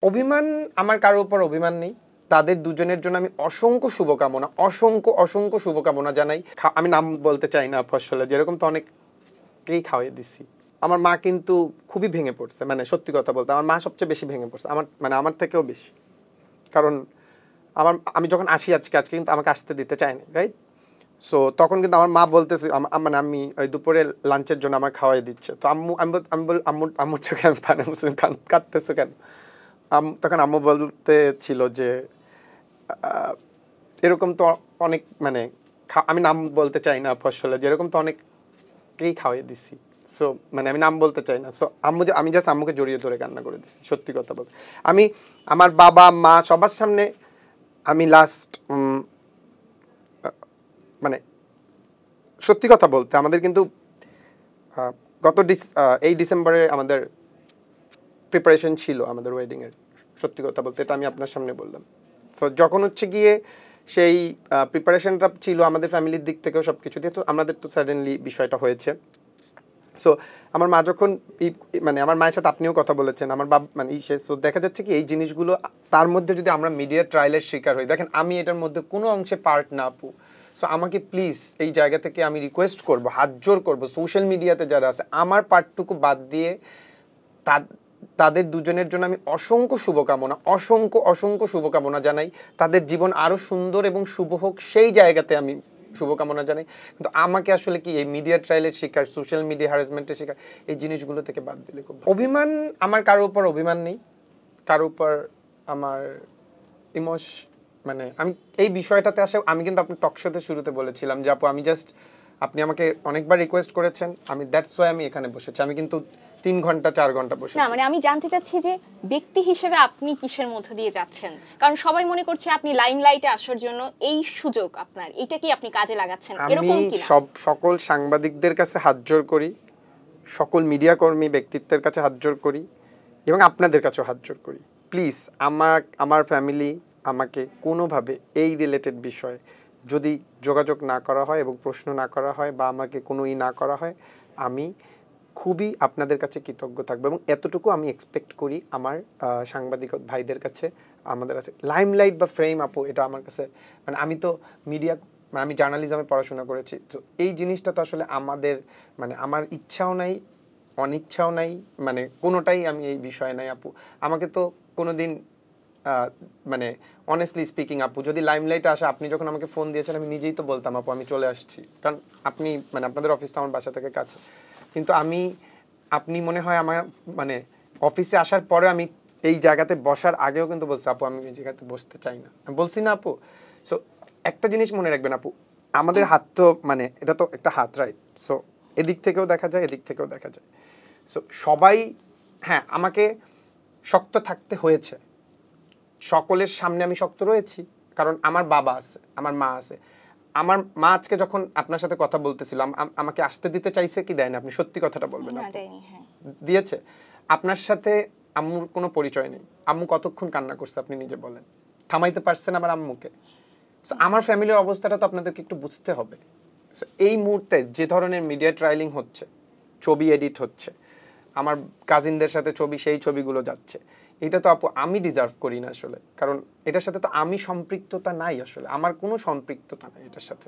অভিমান আমার কারো উপর অভিমান নেই। তাদের দুজনের জন্য আমি অসংখ্য শুভকামনা জানাই। আমি নাম বলতে চাই না আসলে, যেরকম তো অনেককেই খাওয়াই দিছি। আমার মা কিন্তু খুবই ভেঙে পড়ছে। মানে সত্যি কথা বলতে আমার মা সবচেয়ে বেশি ভেঙে পড়ছে। আমার থেকেও বেশি। কারণ আমি যখন আসি আজকে কিন্তু আমাকে আসতে দিতে চায়নি, রাইট? সো তখন কিন্তু আমার মা বলতেছে মানে আমি ওই দুপুরে লাঞ্চের জন্য আমার খাওয়াই দিচ্ছে। তো আম্মুর চোখে আমি পানি মুসলিম কাঁদতেছো কেন? তখন আম্মু বলতেছিল যে এরকম তো অনেক মানে আমি নাম বলতে চাই না আসলে, যেরকম তো অনেককেই খাওয়াই দিছি। সো মানে আমি নাম বলতে চাই না। সো আমি জাস্ট আম্মুকে জড়িয়ে ধরে কান্না করে দিছি, সত্যি কথা বলতে। আমি আমার বাবা মা সবার সামনে আমি লাস্ট মানে সত্যি কথা বলতে আমাদের কিন্তু গত এই ডিসেম্বরে আমাদের প্রিপারেশন ছিল আমাদের ওয়েডিং এর। সত্যি কথা বলতে এটা আমি আপনার সামনে বললাম। সো যখন হচ্ছে গিয়ে সেই প্রিপারেশনটা ছিল আমাদের ফ্যামিলির দিক থেকেও সব কিছু দিয়ে, তো আমাদের তো সাডেনলি বিষয়টা হয়েছে। সো আমার মা যখন মানে আমার মায়ের সাথে আপনিও কথা বলেছেন, আমার মানে সো দেখা যাচ্ছে কি এই জিনিসগুলো তার মধ্যে যদি আমরা মিডিয়া ট্রায়ালের শিকার হই, দেখেন আমি এটার মধ্যে কোনো অংশে পার্ট না আপু। সো আমাকে প্লিজ এই জায়গা থেকে আমি রিকোয়েস্ট করব, হাত জোর করবো, সোশ্যাল মিডিয়াতে যারা আছে আমার পার্টটুকু বাদ দিয়ে তাদের দুজনের জন্য আমি অসংখ্য শুভকামনা জানাই। তাদের জীবন আরো সুন্দর এবং শুভ হোক, সেই জায়গাতে আমি শুভকামনা জানাই। কিন্তু আমাকে আসলে কি এই মিডিয়া ট্রায়ালের শিকার, সোশ্যাল মিডিয়া হ্যারাসমেন্টের শিকার, এই জিনিসগুলো থেকে বাদ দিলে খুব ভালো। অভিমান আমার কারো উপর অভিমান নেই। কারো উপর আমার মানে আমি এই বিষয়টাতে আসে আমি কিন্তু আপনার টক শোতে শুরুতে বলেছিলাম যে আপু আমি জাস্ট আপনি আমাকে অনেকবার রিকোয়েস্ট করেছেন, আমি দ্যাটস ওয়াই আমি এখানে বসেছি। আমি কিন্তু 3 ঘন্টা 4 ঘন্টা বসেছি। না মানে আমি জানতে চাচ্ছি যে ব্যক্তি হিসেবে আপনি কিসের মধ্য দিয়ে যাচ্ছেন, কারণ সবাই মনে করছে আপনি লাইমলাইটে আসার জন্য এই সুযোগ আপনার, এটা কি আপনি কাজে লাগাচ্ছেন এরকম কি? আমি সকল সাংবাদিকদের কাছে হাত জোড় করি, সকল মিডিয়া কর্মী ব্যক্তিত্বের কাছে হাত জোড় করি এবং আপনাদের কাছেও হাত জোড় করি। প্লিজ আমার ফ্যামিলি আমাকে কোনোভাবে এই রিলেটেড বিষয়ে যদি যোগাযোগ না করা হয় এবং প্রশ্ন না করা হয় বা আমাকে কোনো না করা হয়, আমি খুবই আপনাদের কাছে কৃতজ্ঞ থাকবো এবং এতটুকু আমি এক্সপেক্ট করি আমার সাংবাদিক ভাইদের কাছে, আমাদের কাছে। লাইমলাইট বা ফ্রেম আপু এটা আমার কাছে মানে আমি তো আমি জার্নালিজমে পড়াশোনা করেছি, তো এই জিনিসটা তো আসলে মানে আমার ইচ্ছাও নাই, অনিচ্ছাও নাই, মানে কোনোটাই আমি এই বিষয়ে নাই আপু। আমাকে তো কোনোদিন মানে অনেস্টলি স্পিকিং আপু, যদি লাইমলাইটে আসে, আপনি যখন আমাকে ফোন দিয়েছেন আমি নিজেই তো বলতাম আপু আমি চলে আসছি, কারণ আপনি মানে আপনাদের অফিসটা আমার বাসা থেকে কাছে। কিন্তু আপনি মনে হয় আমার মানে অফিসে আসার পরে আমি এই জায়গাতে বসার আগেও কিন্তু বলছি আপু আমি এই জায়গাতে বসতে চাই না, আমি বলছি না আপু? সো একটা জিনিস মনে রাখবেন আপু, আমাদের হাত তো মানে এটা তো একটা হাত, রাইট? সো এদিক থেকেও দেখা যায়, এদিক থেকেও দেখা যায়। সো সবাই, হ্যাঁ আমাকে শক্ত থাকতে হয়েছে, সকলের সামনে আমি শক্ত রয়েছি, কারণ আমার বাবা আছে, আমার মা আছে। আমার মা আজকে যখন আপনার সাথে কথা বলতেছিলাম আমাকে আসতে দিতে চাইছে কি দেয়নি? আপনি সত্যি কথাটা বলবেন। না দেয়নি। হ্যাঁ দিয়েছে। আপনার সাথে আম্মুর কোনো পরিচয় নেই। আম্মু কতক্ষণ কান্না করছে আপনি নিজে বলেন, থামাইতে পারছেন আমার আম্মুকে? আমার ফ্যামিলির অবস্থাটা তো আপনাদেরকে একটু বুঝতে হবে। এই মুহূর্তে যে ধরনের মিডিয়া ট্রায়ালিং হচ্ছে, ছবি এডিট হচ্ছে, আমার কাজিনদের সাথে সেই ছবিগুলো যাচ্ছে, এটা তো আপু আমি ডিজার্ভ করি না আসলে, কারণ এটার সাথে তো আমি সম্পৃক্ততা নাই, আসলে আমার কোনো সম্পৃক্ততা নাই এটার সাথে।